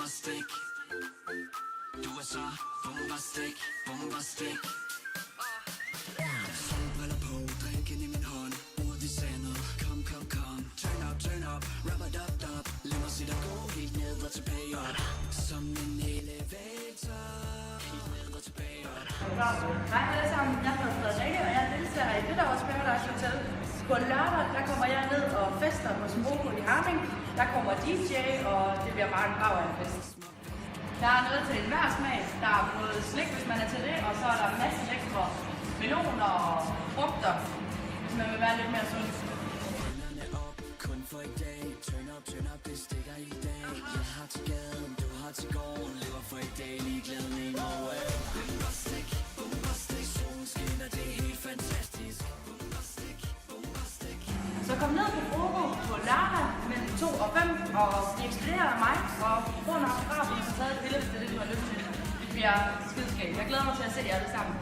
bombastic. Du er så bombastic, bombastic. Solbriller på, drinken i min hånd. Ud i sandet, kom, kom, kom. Turn up, rub it up. Lad mig se dig gå helt ned og tilbage op. Som en elevator. Helt ned og tilbage op. Hej alle sammen, jeg hedder Frederikke, og jeg deltager i dette års Paradise Hotel. På lørdag, der kommer jeg ned og fester hos Moko i Harming. Der kommer DJ, og det bliver bare en brav af en fest. Der er noget til enhver smag. Der er både slik, hvis man er til det, og så er der en masse lækre meloner og frugter, hvis man vil være lidt mere sund. Kun for i dag. Turn up, det stikker i dag. Jeg har til gaden, du har til gården. Lever for i dag, lige glæden i Norge. Bombastic, bombastic. Solen skinner, det er helt fantastisk. Bombastic, bombastic. Så kom ned på Brogo på lørdag mellem 2 og 5 og blive ekspederet af mig og få en autograf, og så taget et billede til det, du har lyst til. Det bliver skideskægt. Jeg glæder mig til at se jer alle sammen.